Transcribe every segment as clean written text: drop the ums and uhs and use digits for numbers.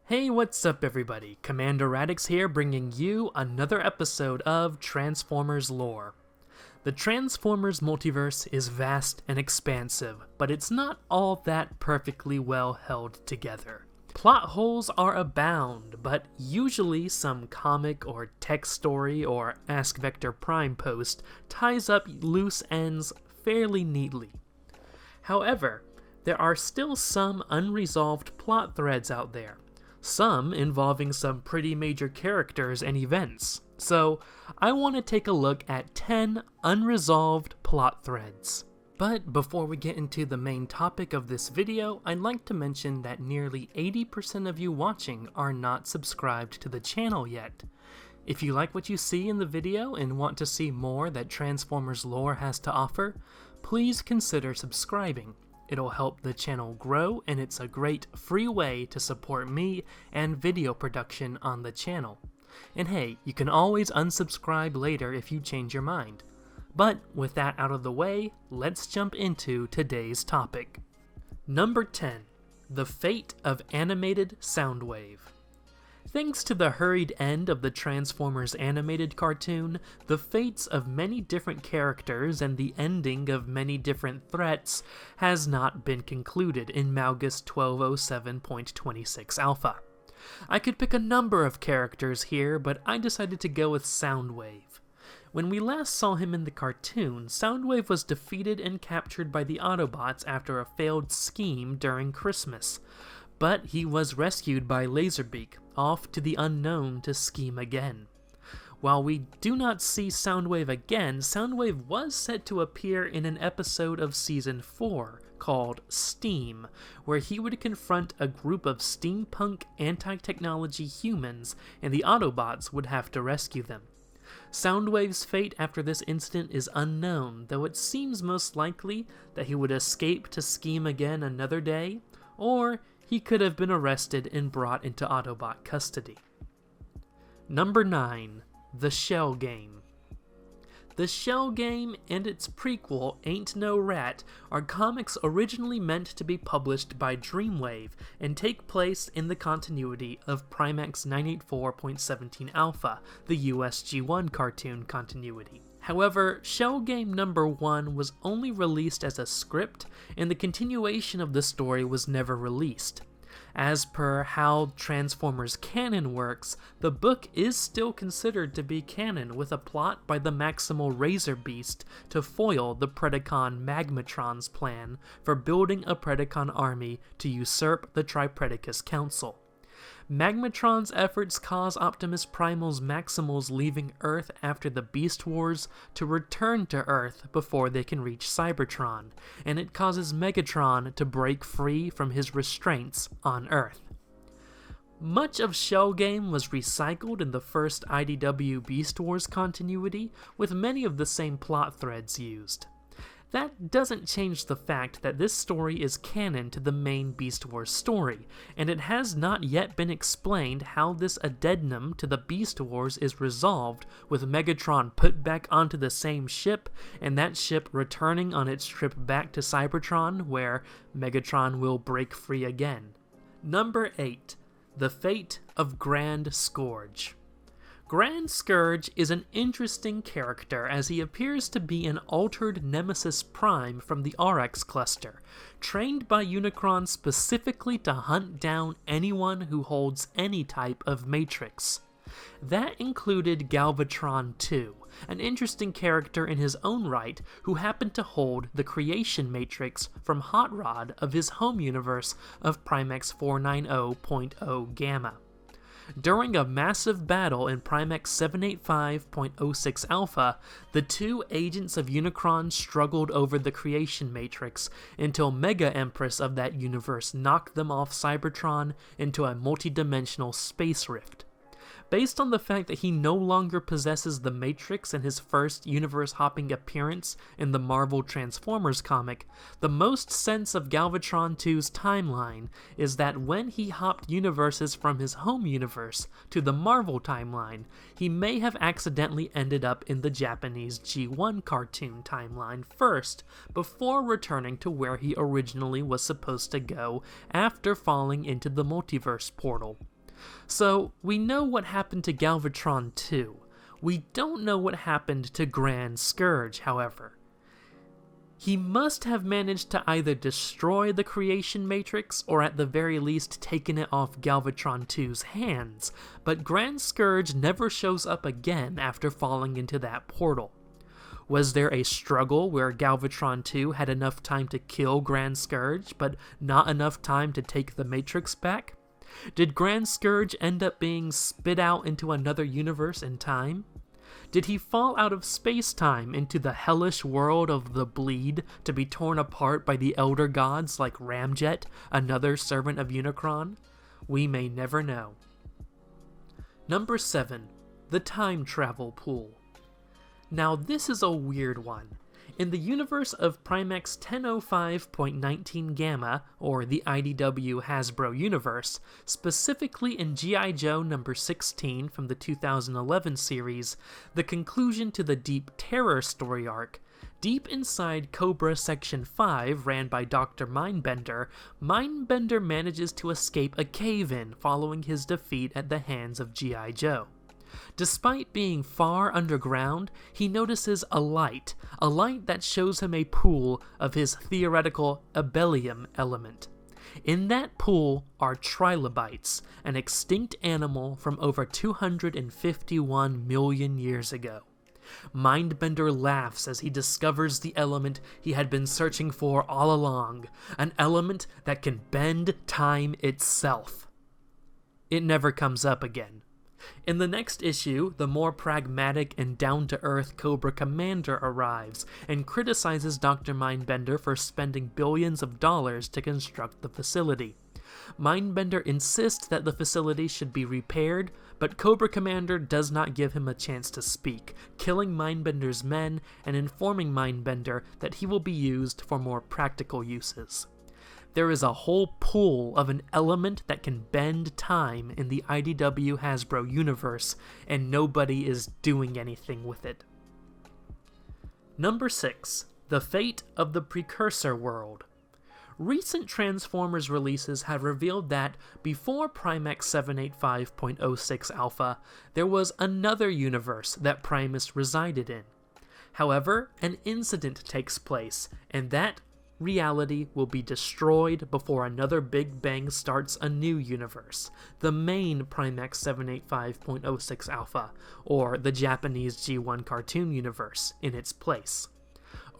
Hey, what's up everybody? Commander Radix here, bringing you another episode of Transformers lore. The Transformers Multiverse is vast and expansive, but it's not all that perfectly well held together. Plot holes are abound, but usually some comic or text story or Ask Vector Prime post ties up loose ends fairly neatly. However, there are still some unresolved plot threads out there, some involving some pretty major characters and events. So, I want to take a look at 10 unresolved plot threads. But before we get into the main topic of this video, I'd like to mention that nearly 80% of you watching are not subscribed to the channel yet. If you like what you see in the video and want to see more that Transformers lore has to offer, please consider subscribing. It'll help the channel grow, and it's a great free way to support me and video production on the channel. And hey, you can always unsubscribe later if you change your mind. But with that out of the way, let's jump into today's topic. Number 10. The Fate of Animated Soundwave. Thanks to the hurried end of the Transformers animated cartoon, the fates of many different characters and the ending of many different threats has not been concluded in Malgus 1207.26 Alpha. I could pick a number of characters here, but I decided to go with Soundwave. When we last saw him in the cartoon, Soundwave was defeated and captured by the Autobots after a failed scheme during Christmas. But he was rescued by Laserbeak, off to the unknown to scheme again. While we do not see Soundwave again, Soundwave was set to appear in an episode of Season 4 called Steam, where he would confront a group of steampunk anti-technology humans and the Autobots would have to rescue them. Soundwave's fate after this incident is unknown, though it seems most likely that he would escape to scheme again another day, or he could have been arrested and brought into Autobot custody. Number 9. The Shell Game. The Shell Game and its prequel, Ain't No Rat, are comics originally meant to be published by Dreamwave and take place in the continuity of Primax 984.17 Alpha, the USG-1 cartoon continuity. However, Shell Game number 1 was only released as a script, and the continuation of the story was never released. As per how Transformers canon works, the book is still considered to be canon, with a plot by the Maximal Razor Beast to foil the Predacon Magmatron's plan for building a Predacon army to usurp the Tripredacus Council. Magmatron's efforts cause Optimus Primal's Maximals leaving Earth after the Beast Wars to return to Earth before they can reach Cybertron, and it causes Megatron to break free from his restraints on Earth. Much of Shell Game was recycled in the first IDW Beast Wars continuity, with many of the same plot threads used. That doesn't change the fact that this story is canon to the main Beast Wars story, and it has not yet been explained how this addendum to the Beast Wars is resolved, with Megatron put back onto the same ship, and that ship returning on its trip back to Cybertron, where Megatron will break free again. Number 8. The Fate of Grand Scourge. Grand Scourge is an interesting character as he appears to be an altered Nemesis Prime from the RX cluster, trained by Unicron specifically to hunt down anyone who holds any type of matrix. That included Galvatron 2, an interesting character in his own right who happened to hold the creation matrix from Hot Rod of his home universe of Primax 490.0 Gamma. During a massive battle in Primax 785.06 Alpha, the two agents of Unicron struggled over the creation matrix until Mega Empress of that universe knocked them off Cybertron into a multi-dimensional space rift. Based on the fact that he no longer possesses the Matrix in his first universe-hopping appearance in the Marvel Transformers comic, the most sense of Galvatron 2's timeline is that when he hopped universes from his home universe to the Marvel timeline, he may have accidentally ended up in the Japanese G1 cartoon timeline first, before returning to where he originally was supposed to go after falling into the multiverse portal. So, we know what happened to Galvatron 2. We don't know what happened to Grand Scourge, however. He must have managed to either destroy the creation matrix or at the very least taken it off Galvatron 2's hands, but Grand Scourge never shows up again after falling into that portal. Was there a struggle where Galvatron 2 had enough time to kill Grand Scourge, but not enough time to take the matrix back? Did Grand Scourge end up being spit out into another universe in time? Did he fall out of space-time into the hellish world of the Bleed to be torn apart by the Elder Gods like Ramjet, another servant of Unicron? We may never know. Number 7. The Time Travel Pool. Now this is a weird one. In the universe of Primex 1005.19 Gamma, or the IDW Hasbro universe, specifically in G.I. Joe number 16 from the 2011 series, the conclusion to the Deep Terror story arc, deep inside Cobra Section 5, ran by Dr. Mindbender, Mindbender manages to escape a cave-in following his defeat at the hands of G.I. Joe. Despite being far underground, he notices a light that shows him a pool of his theoretical abelium element. In that pool are trilobites, an extinct animal from over 251 million years ago. Mindbender laughs as he discovers the element he had been searching for all along, an element that can bend time itself. It never comes up again. In the next issue, the more pragmatic and down-to-earth Cobra Commander arrives and criticizes Dr. Mindbender for spending billions of dollars to construct the facility. Mindbender insists that the facility should be repaired, but Cobra Commander does not give him a chance to speak, killing Mindbender's men and informing Mindbender that he will be used for more practical uses. There is a whole pool of an element that can bend time in the IDW Hasbro universe, and nobody is doing anything with it. Number 6. The Fate of the Precursor World. Recent Transformers releases have revealed that, before Primex 785.06 Alpha, there was another universe that Primus resided in. However, an incident takes place, and that reality will be destroyed before another Big Bang starts a new universe, the main Primex 785.06 Alpha, or the Japanese G1 cartoon universe, in its place.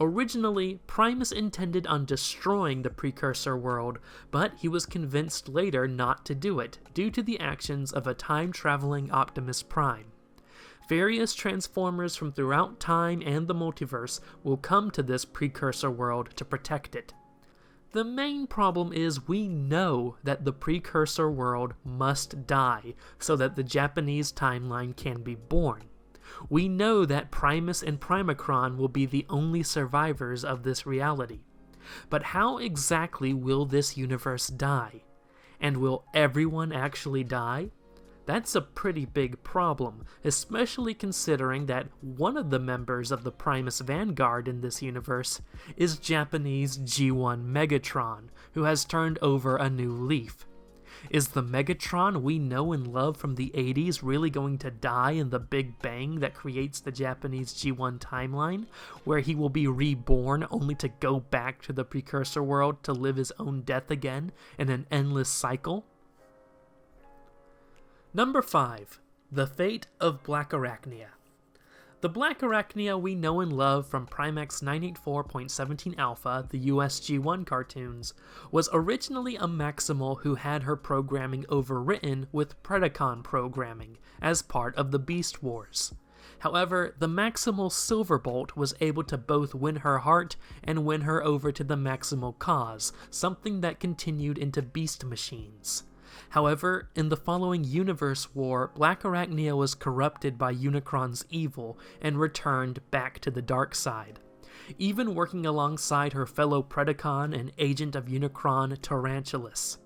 Originally, Primus intended on destroying the Precursor world, but he was convinced later not to do it, due to the actions of a time-traveling Optimus Prime. Various Transformers from throughout time and the multiverse will come to this Precursor world to protect it. The main problem is we know that the Precursor world must die so that the Japanese timeline can be born. We know that Primus and Primacron will be the only survivors of this reality. But how exactly will this universe die? And will everyone actually die? That's a pretty big problem, especially considering that one of the members of the Primus Vanguard in this universe is Japanese G1 Megatron, who has turned over a new leaf. Is the Megatron we know and love from the 80s really going to die in the Big Bang that creates the Japanese G1 timeline, where he will be reborn only to go back to the Precursor world to live his own death again in an endless cycle? Number 5. The Fate of Blackarachnia. The Blackarachnia we know and love from Primex 984.17 Alpha, the US G1 cartoons, was originally a Maximal who had her programming overwritten with Predacon programming as part of the Beast Wars. However, the Maximal Silverbolt was able to both win her heart and win her over to the Maximal cause, something that continued into Beast Machines. However, in the following universe war, Blackarachnia was corrupted by Unicron's evil and returned back to the dark side. Even working alongside her fellow Predacon and agent of Unicron, Tarantulas.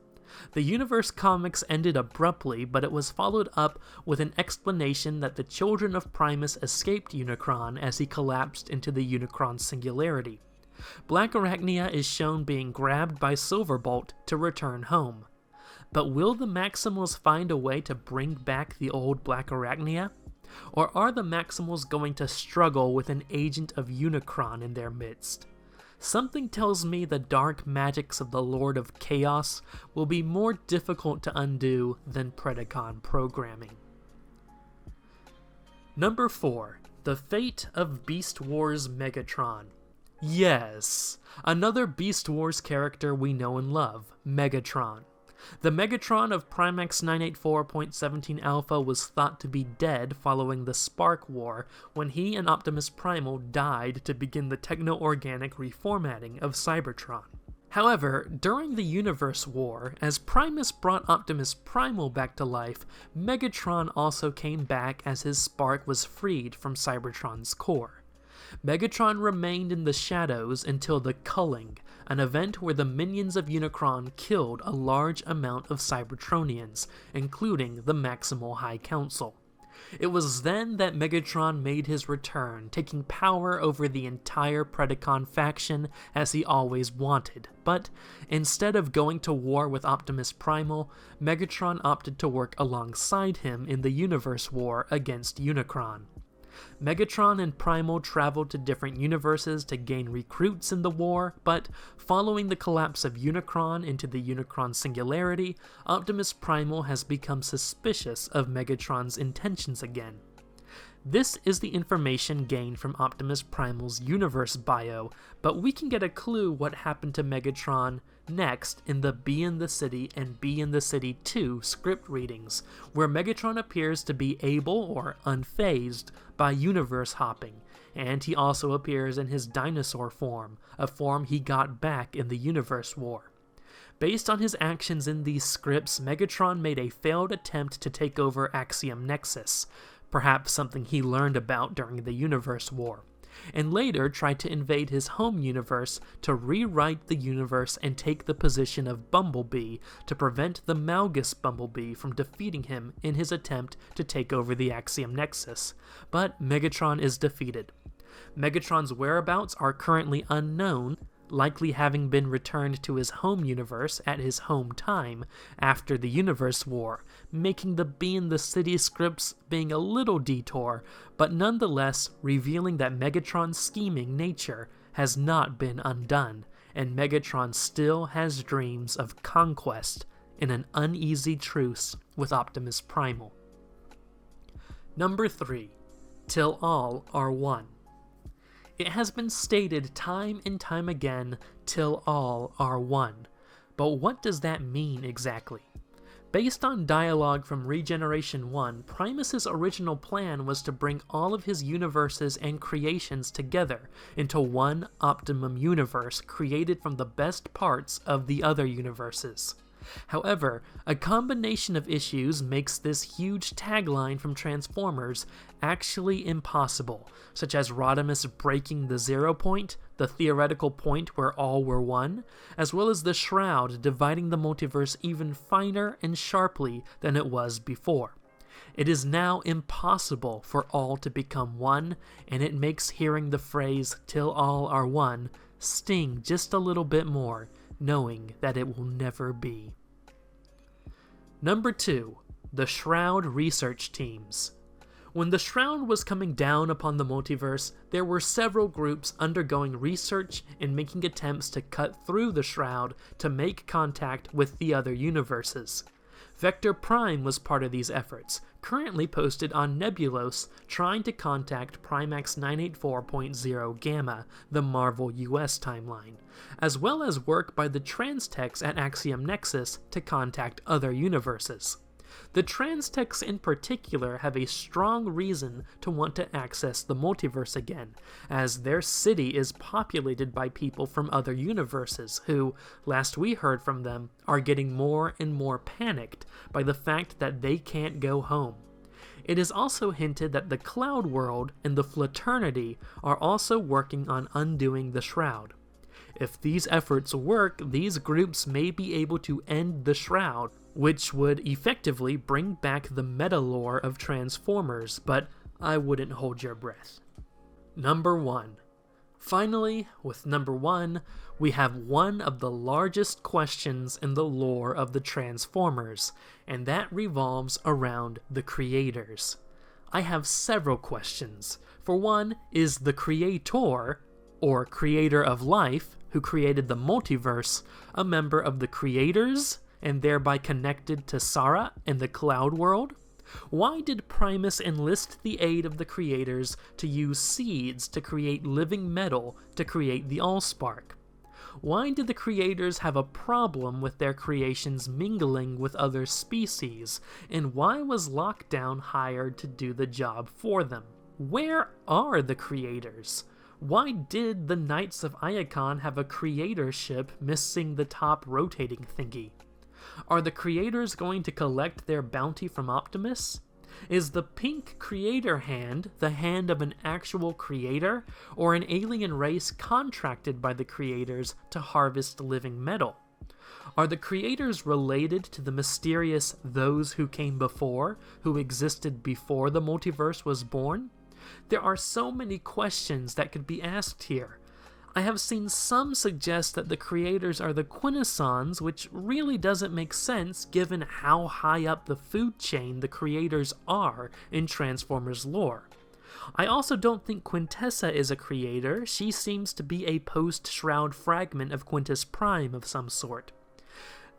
The universe comics ended abruptly, but it was followed up with an explanation that the children of Primus escaped Unicron as he collapsed into the Unicron singularity. Blackarachnia is shown being grabbed by Silverbolt to return home. But will the Maximals find a way to bring back the old Blackarachnia? Or are the Maximals going to struggle with an agent of Unicron in their midst? Something tells me the dark magics of the Lord of Chaos will be more difficult to undo than Predacon programming. Number 4. The Fate of Beast Wars Megatron. Yes, another Beast Wars character we know and love, Megatron. The Megatron of Primax 984.17 Alpha was thought to be dead following the Spark War when he and Optimus Primal died to begin the techno-organic reformatting of Cybertron. However, during the Universe War, as Primus brought Optimus Primal back to life, Megatron also came back as his spark was freed from Cybertron's core. Megatron remained in the shadows until the Culling, an event where the minions of Unicron killed a large amount of Cybertronians, including the Maximal High Council. It was then that Megatron made his return, taking power over the entire Predacon faction as he always wanted, but instead of going to war with Optimus Primal, Megatron opted to work alongside him in the Universe War against Unicron. Megatron and Primal traveled to different universes to gain recruits in the war, but following the collapse of Unicron into the Unicron Singularity, Optimus Primal has become suspicious of Megatron's intentions again. This is the information gained from Optimus Primal's universe bio, but we can get a clue what happened to Megatron next in the Be in the City and Be in the City 2 script readings, where Megatron appears to be able or unfazed by universe hopping, and he also appears in his dinosaur form, a form he got back in the Universe War. Based on his actions in these scripts, Megatron made a failed attempt to take over Axiom Nexus, perhaps something he learned about during the Universe War, and later tried to invade his home universe to rewrite the universe and take the position of Bumblebee to prevent the Malgus Bumblebee from defeating him in his attempt to take over the Axiom Nexus, but Megatron is defeated. Megatron's whereabouts are currently unknown, likely having been returned to his home universe at his home time after the Universe War, making the Be in the City scripts being a little detour, but nonetheless revealing that Megatron's scheming nature has not been undone, and Megatron still has dreams of conquest in an uneasy truce with Optimus Primal. Number 3. Till all are one. It has been stated time and time again, till all are one. But what does that mean exactly? Based on dialogue from Regeneration 1, Primus's original plan was to bring all of his universes and creations together into one optimum universe created from the best parts of the other universes. However, a combination of issues makes this huge tagline from Transformers actually impossible, such as Rodimus breaking the 0 point, the theoretical point where all were one, as well as the Shroud dividing the multiverse even finer and sharply than it was before. It is now impossible for all to become one, and it makes hearing the phrase "till all are one" sting just a little bit more, knowing that it will never be. Number 2. The Shroud Research Teams. When the Shroud was coming down upon the multiverse, there were several groups undergoing research and making attempts to cut through the Shroud to make contact with the other universes. Vector Prime was part of these efforts, currently posted on Nebulos trying to contact Primax 984.0 Gamma, the Marvel US timeline, as well as work by the Transtechs at Axiom Nexus to contact other universes. The Transtechs in particular have a strong reason to want to access the multiverse again, as their city is populated by people from other universes who, last we heard from them, are getting more and more panicked by the fact that they can't go home. It is also hinted that the Cloud World and the Fraternity are also working on undoing the Shroud. If these efforts work, these groups may be able to end the Shroud, which would effectively bring back the meta lore of Transformers, but I wouldn't hold your breath. Number 1. Finally, with number 1, we have one of the largest questions in the lore of the Transformers, and that revolves around the creators. I have several questions. For one, is the creator, or creator of life, who created the multiverse, a member of the creators, and thereby connected to Sarah and the Cloud World? Why did Primus enlist the aid of the creators to use seeds to create living metal to create the Allspark? Why did the creators have a problem with their creations mingling with other species, and why was Lockdown hired to do the job for them? Where are the creators? Why did the Knights of Iacon have a creator ship missing the top rotating thingy? Are the creators going to collect their bounty from Optimus? Is the pink creator hand the hand of an actual creator, or an alien race contracted by the creators to harvest living metal? Are the creators related to the mysterious those who came before, who existed before the multiverse was born? There are so many questions that could be asked here. I have seen some suggest that the creators are the Quintessons, which really doesn't make sense given how high up the food chain the creators are in Transformers lore. I also don't think Quintessa is a creator. She seems to be a post-Shroud fragment of Quintus Prime of some sort.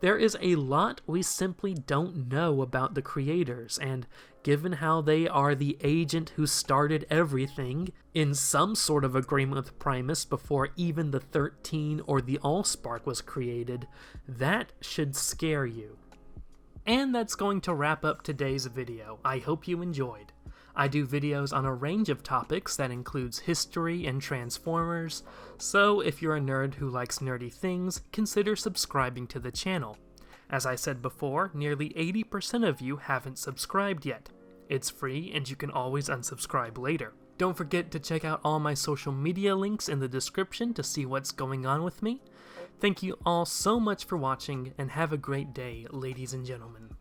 There is a lot we simply don't know about the creators, and given how they are the agent who started everything, in some sort of agreement with Primus before even the 13 or the Allspark was created, that should scare you. And that's going to wrap up today's video. I hope you enjoyed. I do videos on a range of topics that includes history and Transformers, so if you're a nerd who likes nerdy things, consider subscribing to the channel. As I said before, nearly 80% of you haven't subscribed yet. It's free and you can always unsubscribe later. Don't forget to check out all my social media links in the description to see what's going on with me. Thank you all so much for watching, and have a great day, ladies and gentlemen.